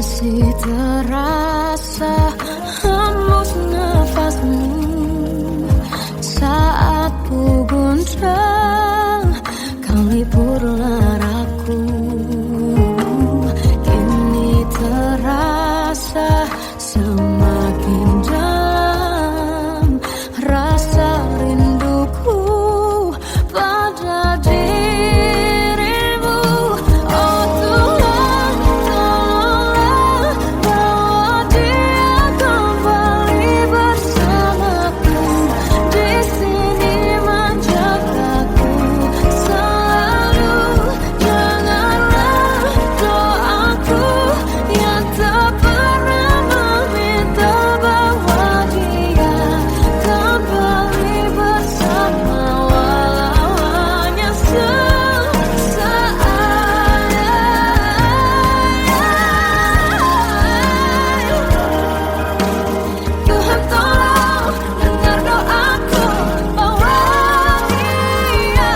Masih terasa hembus nafasmu saat ku gunjang kau liburlah raku. Kini terasa semakin dalam rasa rinduku pada dirimu. Oh Tuhan, tolonglah bawa dia kembali bersamaku. Di sini menjagaku selalu. Janganlah doaku yang tak pernah meminta bawa dia kembali bersama, walau hanya sesaat. Tuhan tolong dengar doaku, bawa dia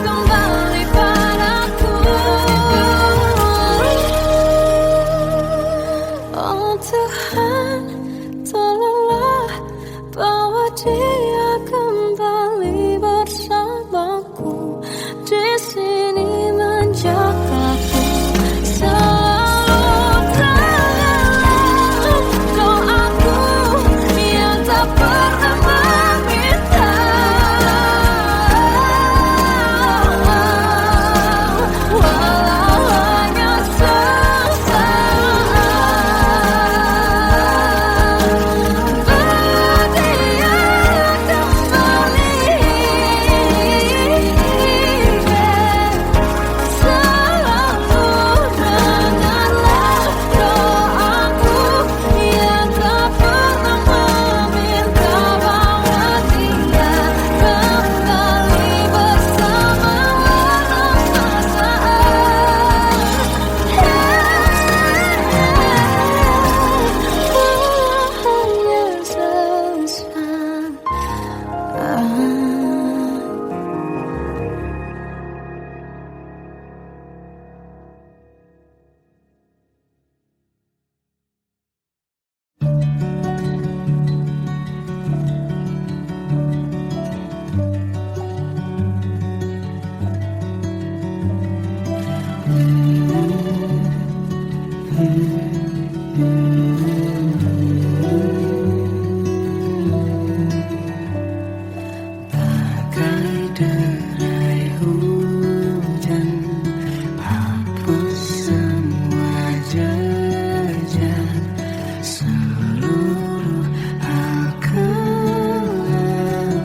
kembali padaku. Oh Tuhan, tolonglah bawa dia kembali bersamaku. Di sini menjagaku selalu. Janganlah doaku yang tak pernah meminta, walau hanya sesaat. Dia kembali selalu. Dengarlah doaku yang tak pernah meminta, bawa dia kembali bersama, walau sesaat. Hanya sesaat. Bagai derai hujan, hapus semua jejak seluruh hal kelam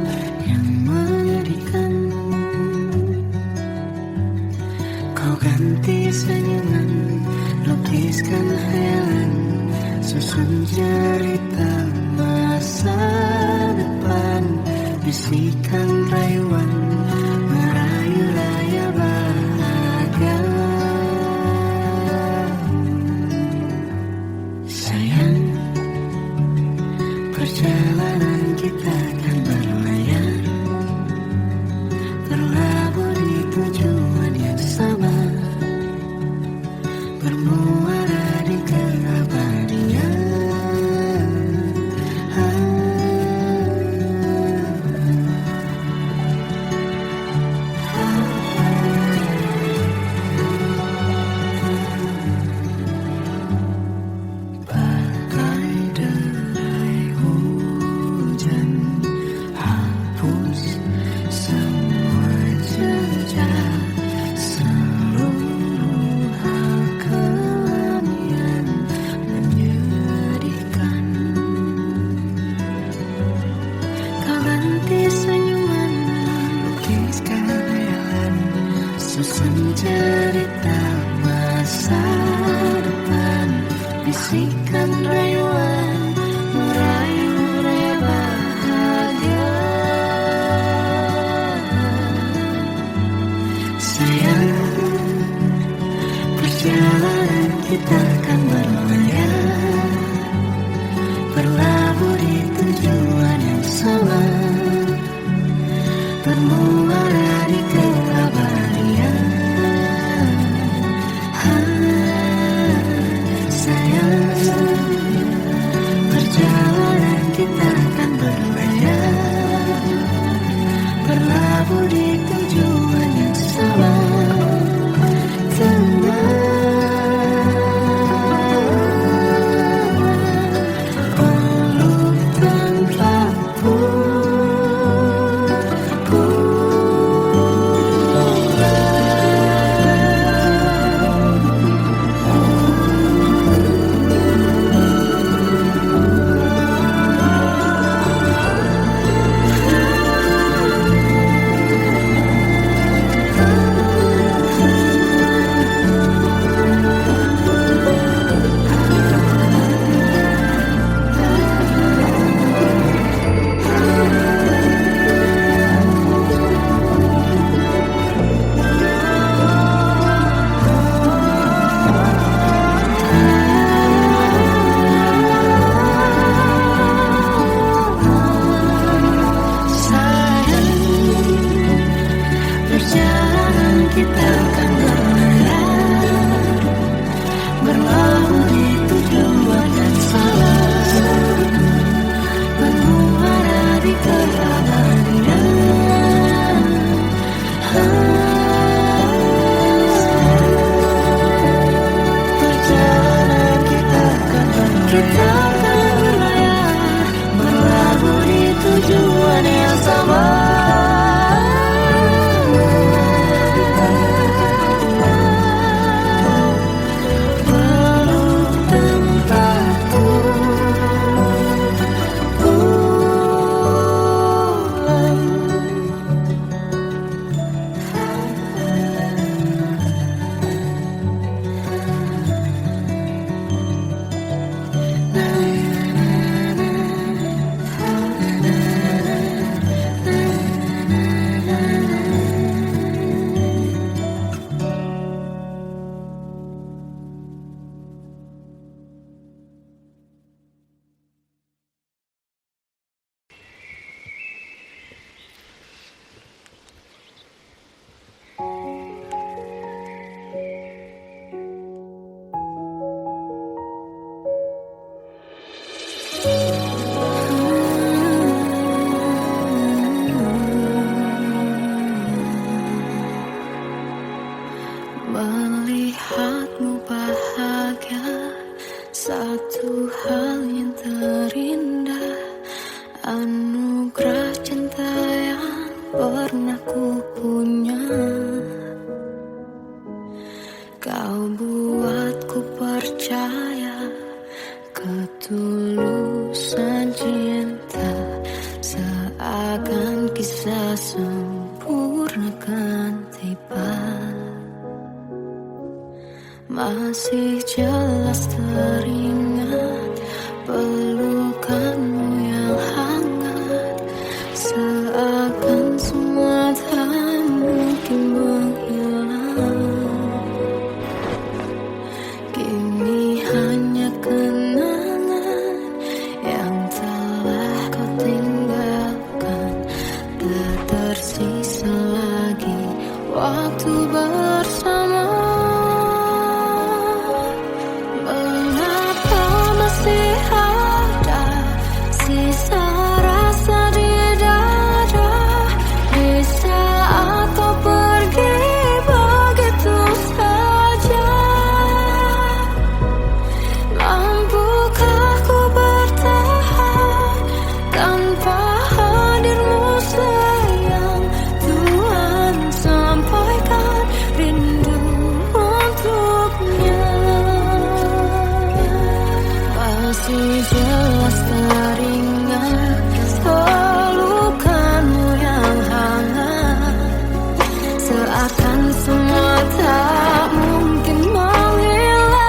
yang menyedihkan. Kau ganti senyuman, lukiskan hayalan, susun cerita masa depan. Bisikan rayuan, merayu raya bahagia. Sayang, perjalanan kita akan berlayar, berlabuh di tujuan yang sama, bermuara di keabadian. Bagai derai hujan, hapus semua jejak seluruh hal kelam yang menyedihkan. Kau ganti senyuman, lukiskan hayalan, susun cerita masa depan. Bisikan rayuan, merayu raya bahagia. Sayang, perjalanan kita akan berlayar, berlabuh di tujuan yang sama, bermuara di keabadian. kita akan berlayar, berlabuh di tujuan yang sama. Melihatmu bahagia, satu hal yang terindah, anugerah cinta yang pernah ku punya. Kau buatku percaya ketulusan cinta, seakan kisah sempurna kan tiba. Masih jelas teringat pelukanmu yang hangat, seakan semua tak mungkin menghilang. Kini hanya kenangan yang telah kau tinggalkan, tak tersisa lagi waktu bersama. Sisa rasa di dada di saat kau pergi begitu saja. Mampukah ku bertahan tanpa hadirmu sayang? Tuhan sampaikan rindu untuknya. Masih jelas teringat pelukanmu yang hangat, seakan semua tak mungkin menghilang.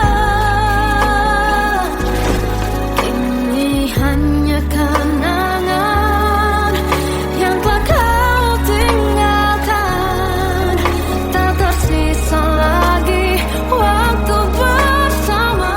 Ini hanya kenangan yang telah kau tinggalkan, tak tersisa lagi waktu bersama.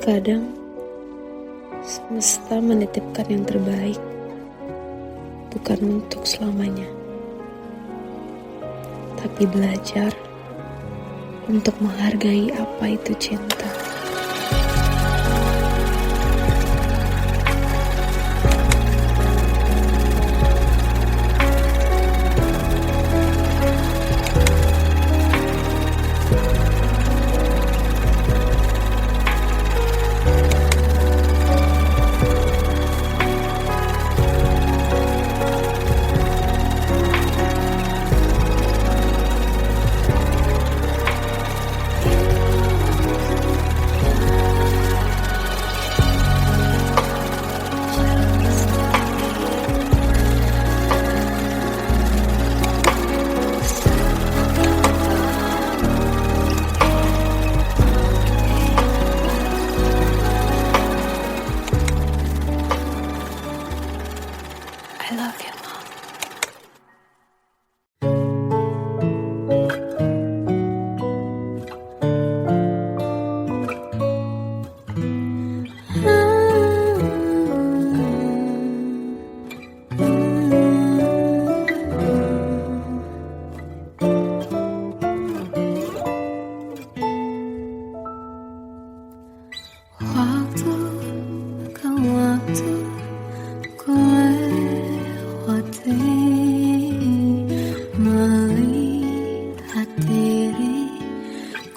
Kadang semesta menitipkan yang terbaik, bukan untuk selamanya, tapi belajar untuk menghargai apa itu cinta. I love you, Mom. Waktu ke waktu ku lewati, melihat diri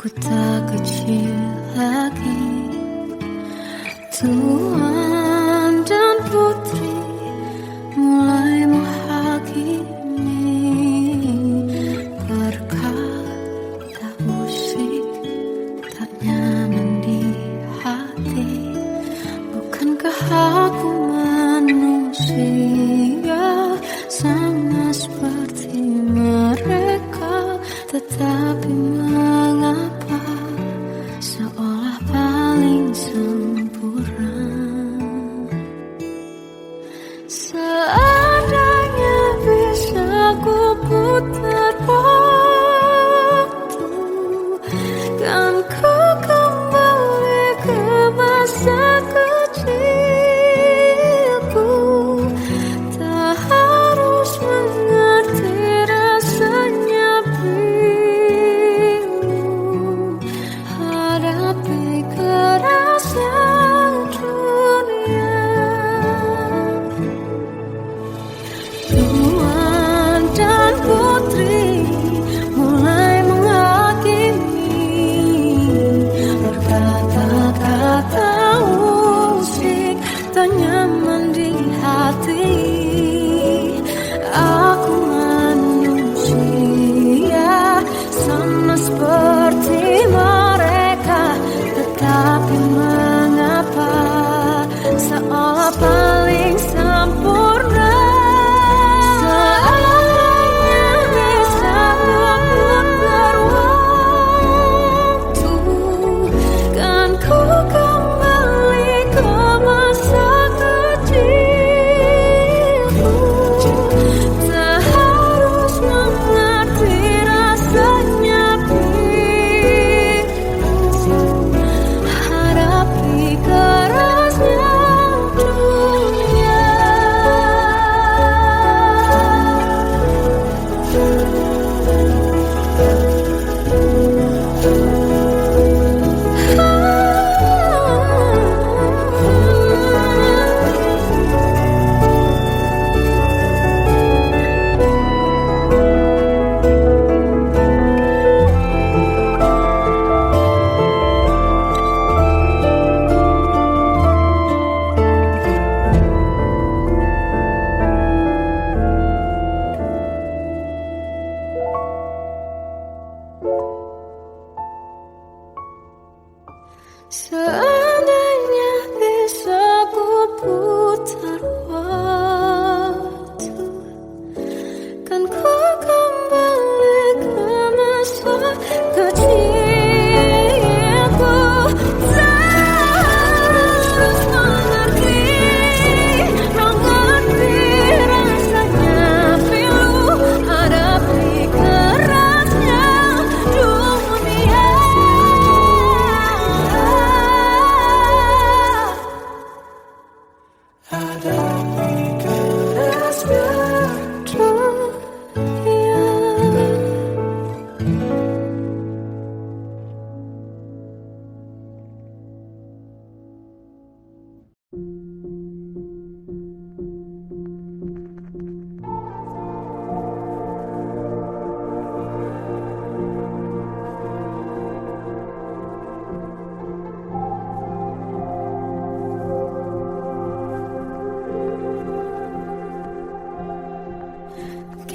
ku tak kecil lagi. Tuan dan putri mulai menghakimi, berkata musik tak nyaman di hati. Bukankah aku manusia sama seperti mereka? Tetapi mengapa seolah paling sempurna? Seandainya bisa ku putar waktu, kan ku kembali ke masa kecilku. Tak harus mengerti rasanya bingung hadapi kerasnya dunia. Tuan dan putri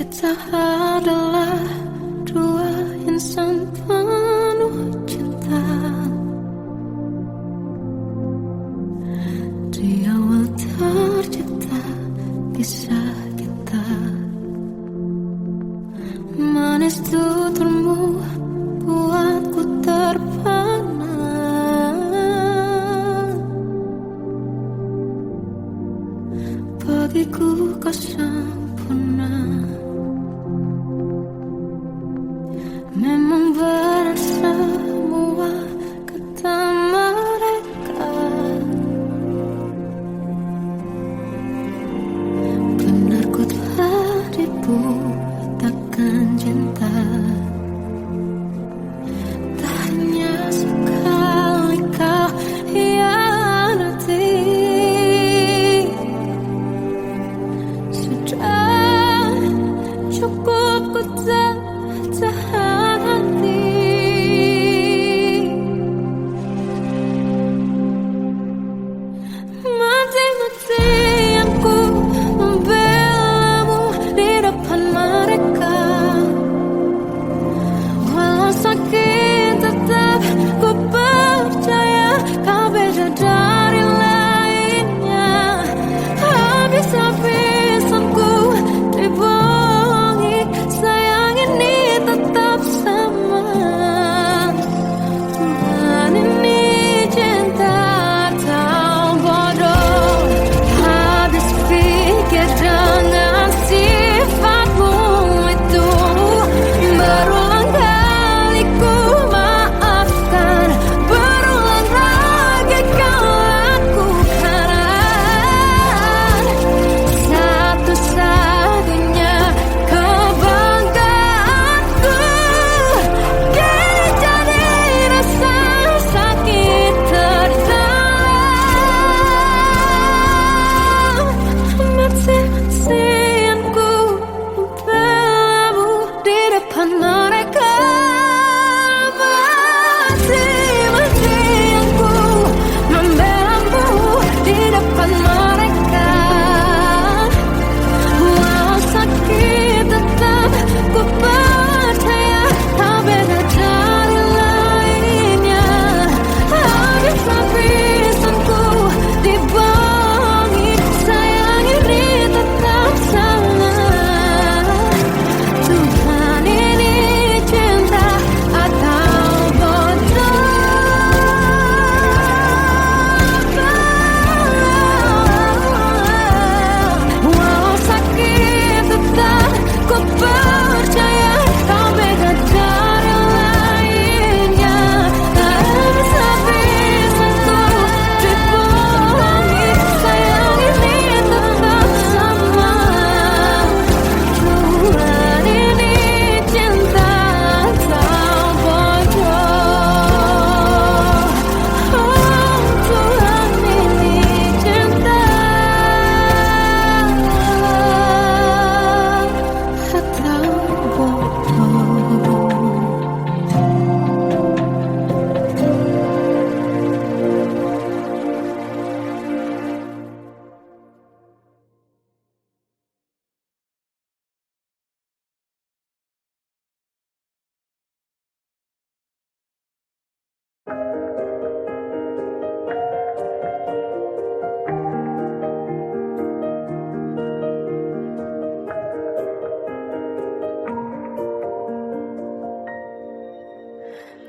Kita adalah dua insan penuh cinta. Di awal tercipta kisah kita. Manis tuturmu buatku terpana. Bagiku kau sempurna. Memang berat semua kata mereka. Benar ku telah dibutakan cinta. Tak hanya sekali kau hianati. Sudah cukup ku tak tahan hati. Mati-matian ku membelamu di depan mereka. Walau sakit tetap ku percaya kau beda dari lainnya. Habis-habisan ku dibohongi, sayang ini tetap sama. Tuhan ini cinta atau bodoh. Habis pikir dengan sifatmu itu. Berulang kali ku maafkan, berulang lagi kau lakukan. Satu-satunya kebanggaanku kini jadi rasa sakit terdalam. Mati-matian ku membelamu di depan mereka. Mati-matian ku membelamu di depan mereka. Walau sakit tetap ku percaya kau beda dari lainnya. Habis-habisan ku dibohongi, sayang ini tetap sama. Tuhan ini cinta atau bodoh. Walau sakit tetap ku percaya kau beda dari lainnya. Habis-habisan ku dibohongi, sayang ini tetap sama. Tuhan ini cinta atau bodoh. Tuhan ini cinta atau bodoh.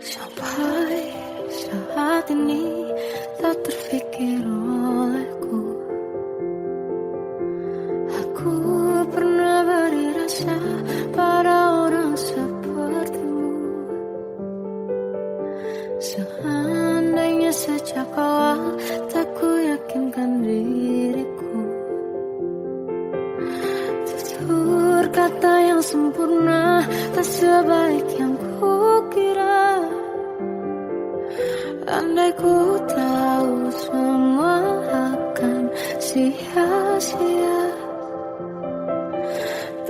Sampai saat ini tak terfikir olehku. Aku pernah beri rasa pada orang sepertimu. Seandainya sejak awal tak ku yakinkan diriku. Tutur kata yang sempurna tak sebaik yang kukira. Andai ku tahu semua akan sia-sia,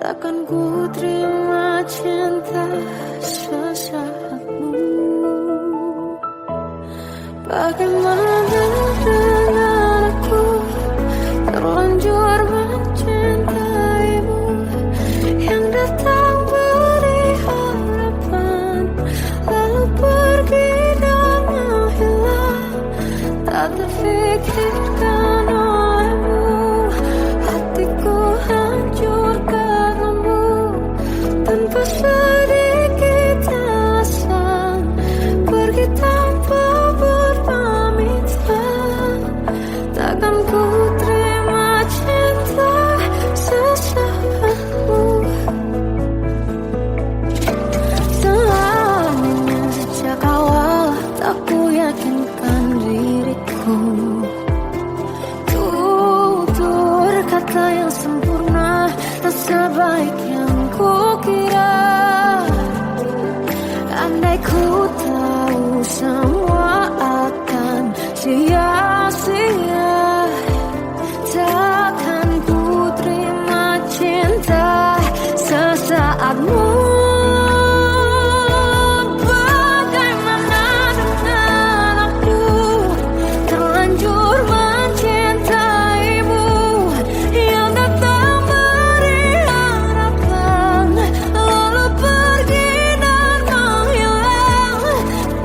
takkan ku terima cinta sesaatmu. Bagaimana dengan aku terlanjur mencintaimu yang sebaik yang kukira. Andai ku tahu semua akan sia-sia, takkan ku terima cinta sesaatmu. Bagaimana dengan aku, terlanjur mencintaimu, yang datang beri harapan, lalu pergi dan menghilang.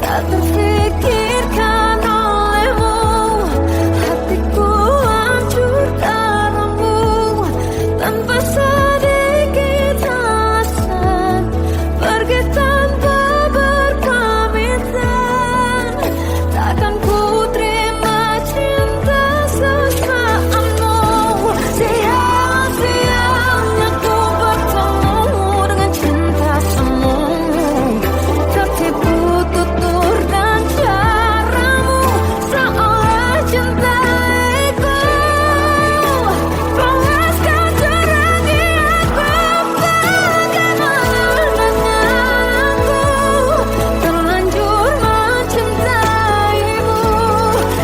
Tak terfikirkan olehmu, hatiku hancur karenamu, tanpa sedikit alasan, pergi tanpa berpamitan. Takkan ku terima cinta sesaatmu. Sia-sianya ku bertemu dengan cinta semu, tertipu tutur dan caramu, seolah cintaiku panaskan teranggi aku. Bagaimana dengan aku, terlanjur mencintaimu,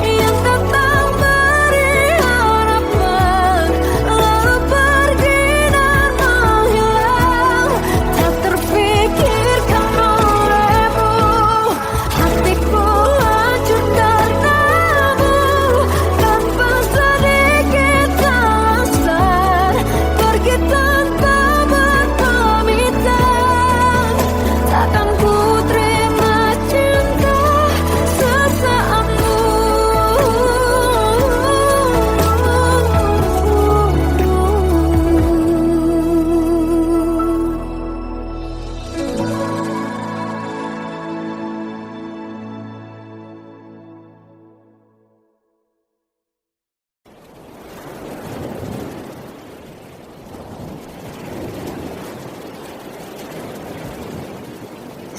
yang datang beri harapan, lalu pergi dan menghilang. Tak terfikirkan olehmu, hatiku hancur karenamu, tanpa sedikit alasan, pergi tanpa berpamitan. Takkan ku terima cinta sesaatmu.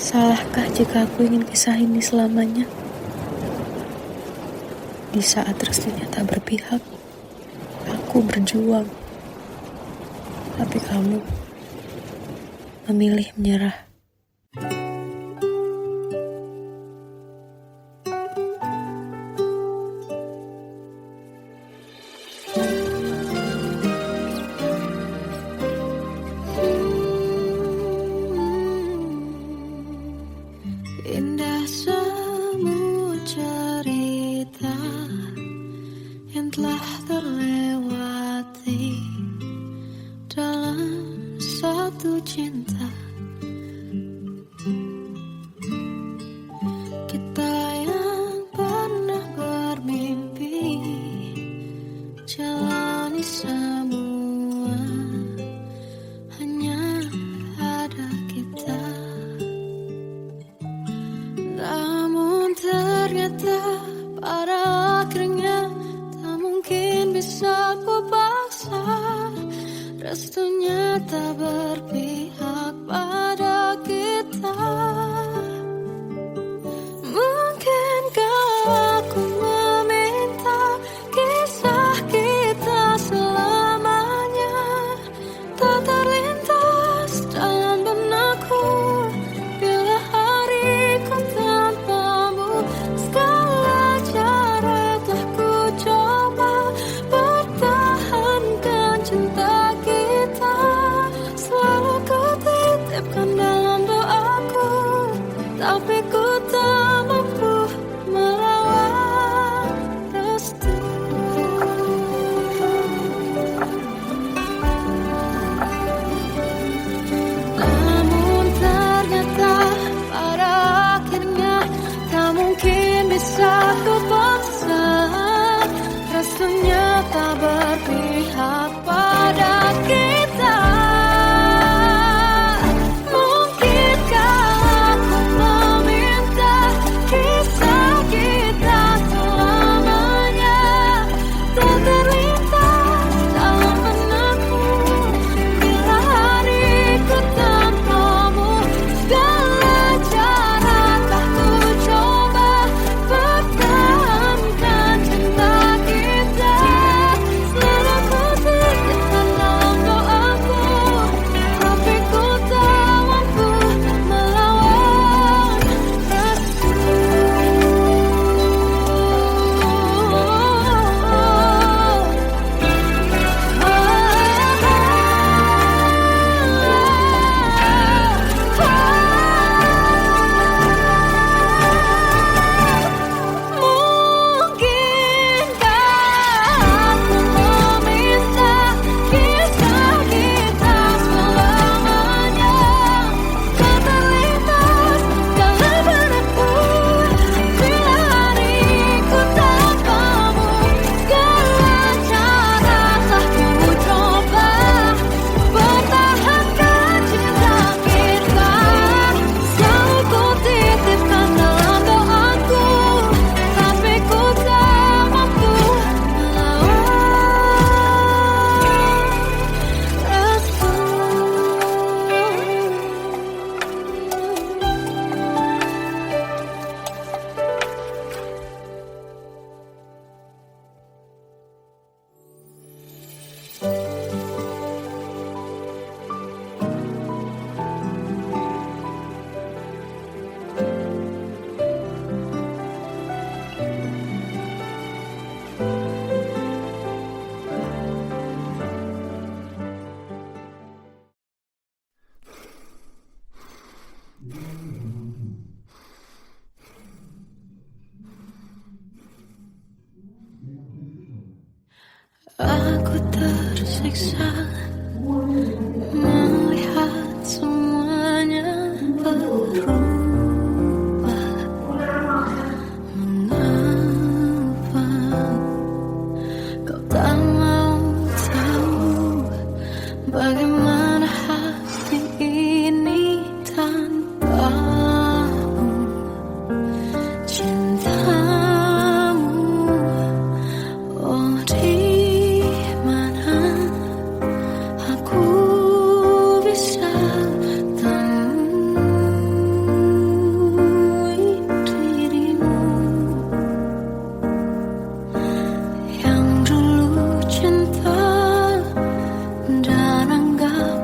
Salahkah jika aku ingin kisah ini selamanya? Di saat restunya tak berpihak, aku berjuang. Tapi kamu memilih menyerah. Indah semua cerita yang telah terlewati dalam satu cinta. Kita yang pernah bermimpi jalani semua, hanya ada kita. Namun ternyata pada akhirnya tak mungkin bisa ku paksa, restunya tak berpihak pada kita. Mungkinkah aku meminta kisah kita selamanya tak terlintas dalam benakku, bila hariku tanpamu. Segala cara telah ku coba pertahankan cinta kita, selalu ku titipkan Aku tersiksa melihat semuanya berubah. Mengapa kau tak mau tahu bagaimana hati ini tanpamu? Cintamu, oh di mana aku bisa temui dirimu yang dulu cinta dan anggap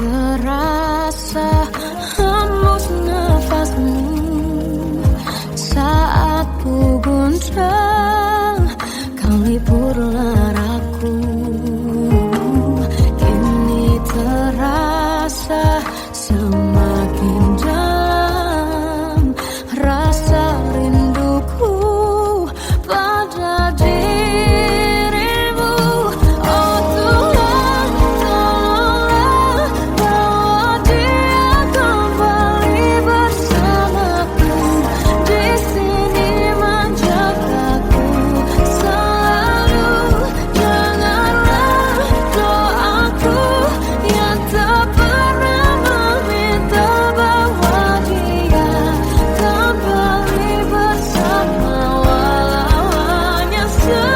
terasa hembus nafasmu saat ku gundah, kau liburlah aku. Kini terasa semakin dalam rasa rinduku pada dirimu. Oh Tuhan, tolonglah bawa dia kembali bersamaku. Di sini menjagaku selalu. Janganlah doaku yang tak pernah meminta bawa dia kembali bersama, walau hanya sesaat.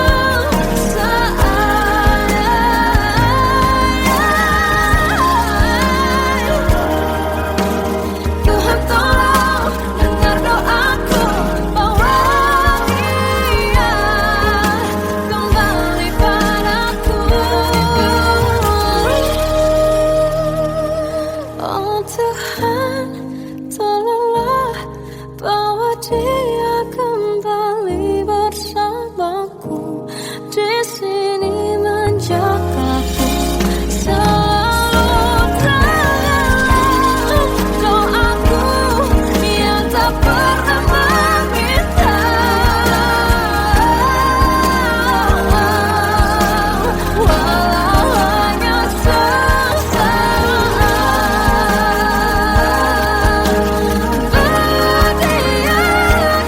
Tuhan tolong dengar doaku, bawa dia kembali padaku. Oh Tuhan, tolonglah bawa dia kembali bersamaku. Di sini menjagaku selalu. Janganlah doaku yang tak pernah meminta, walau hanya sesaat. Bawa dia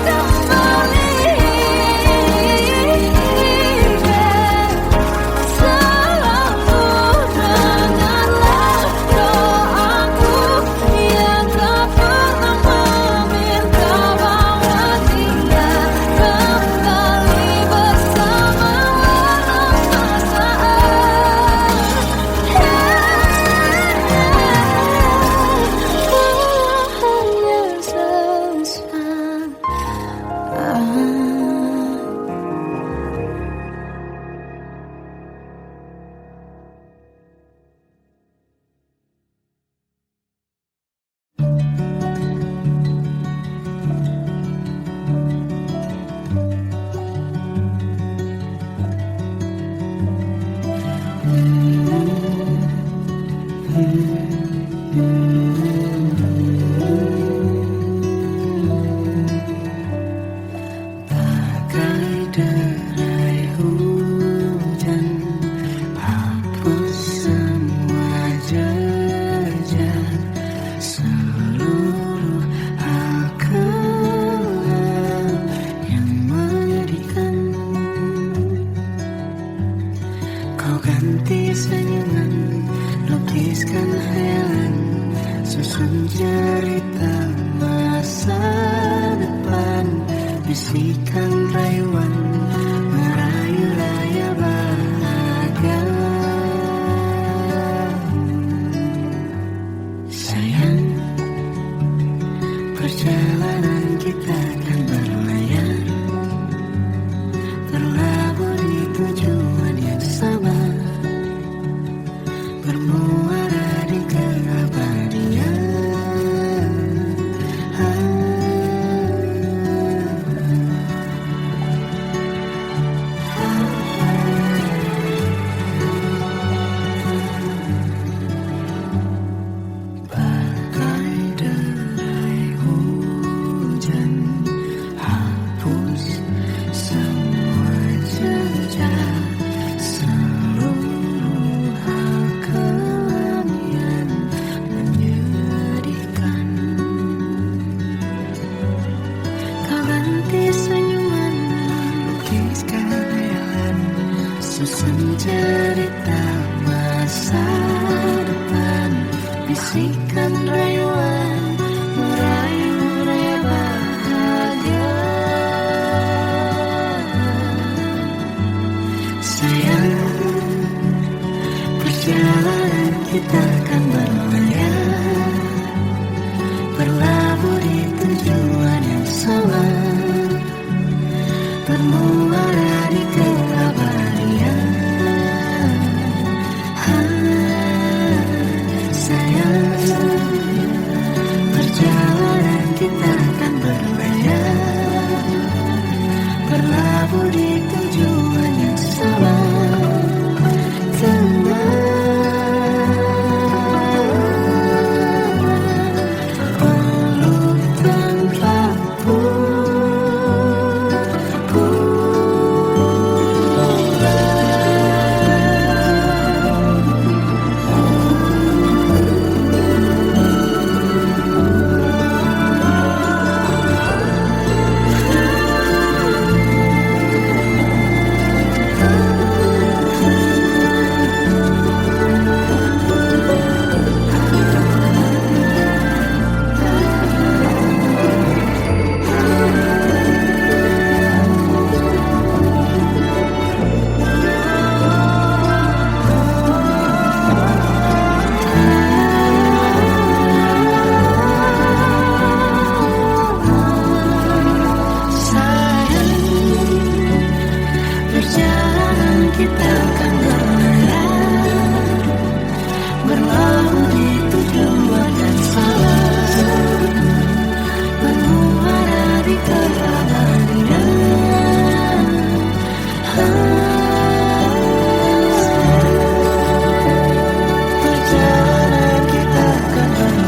kembali selalu. Dengarlah doaku yang tak pernah meminta, bawa dia kembali bersama, walau bagai derai hujan, hapus semua jejak seluruh hal kelam yang menyedihkan. Kau ganti senyuman, lukiskan hayalan, susun cerita masa depan. Bisikan rayuan, merayu raya bahagia. Sayang, perjalanan kita akan berlayar, berlabuh di tujuan yang sama, bermuara di keabadian. Bagai derai hujan, hapus semua jejak seluruh hal kelam yang menyedihkan. Kau ganti senyuman, lukiskan hayalan, susun cerita masa depan. Bisikan rayuan, merayu raya bahagia. Sayang, perjalanan kita akan berlayar, berlabuh di tujuan yang sama, bermuara di keabadian. Sayang,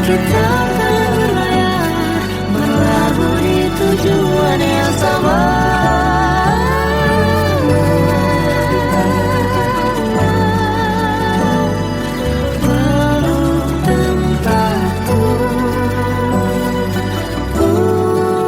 kita akan berlayar, berlabuh di tujuan yang sama. Peluk tempatku pulang.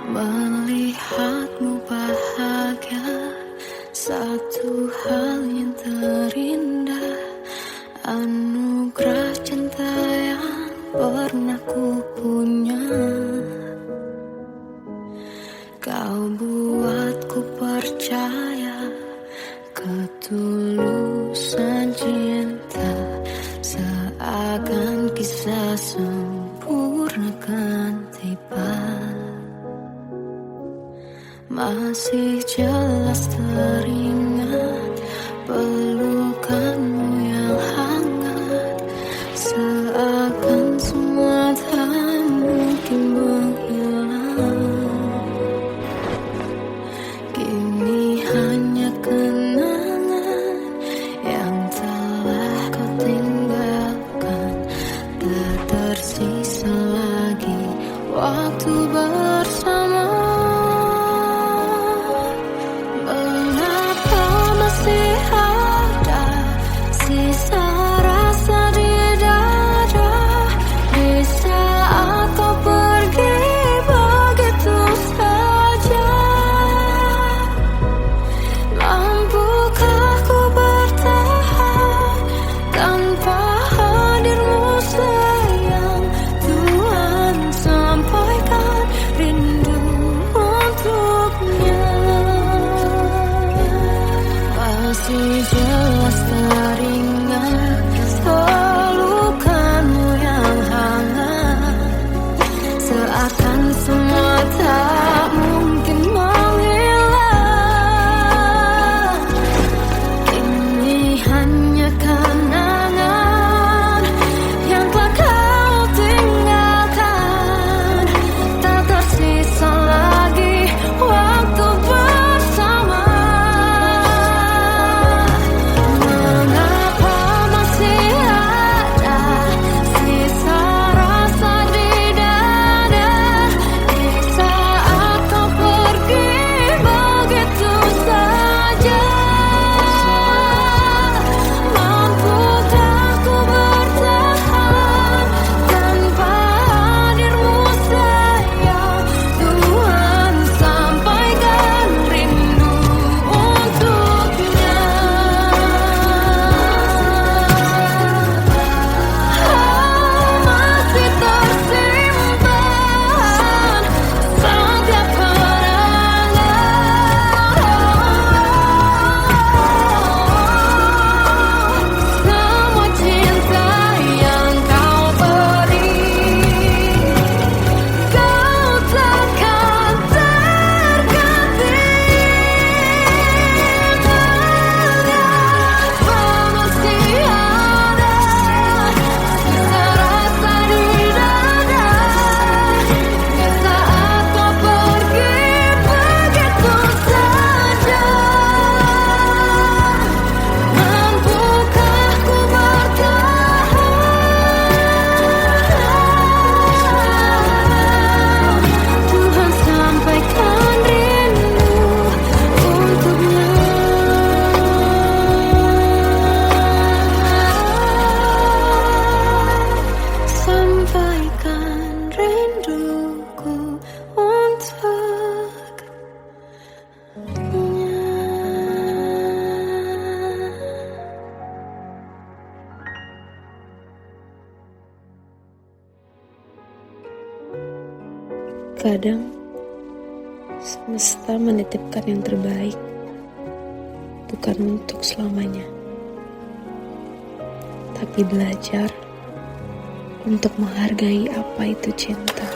Melihatmu bahagia, satu hal yang terindah, anugerah cinta yang pernah ku punya. Kau buatku percaya ketulusan cinta, seakan kisah sempurna kan tiba. Masih jelas teringat pelukanmu yang hangat, seakan semua tak mungkin menghilang. Kini hanya kenangan yang telah kau tinggalkan, tak tersisa lagi waktu bersama. Sisa rasa di dada di saat kau pergi begitu saja. Mampukah ku bertahan tanpa hadirmu sayang? Tuhan sampaikan rindu untuknya. Masih jelas teringat pelukanmu yang hangat, seakan semua tak mungkin menghilang. Kini hanya kenangan yang telah kau tinggalkan, tak tersisa lagi waktu bersama. Mengapa masih Terkadang semesta menitipkan yang terbaik, bukan untuk selamanya, tapi belajar untuk menghargai apa itu cinta.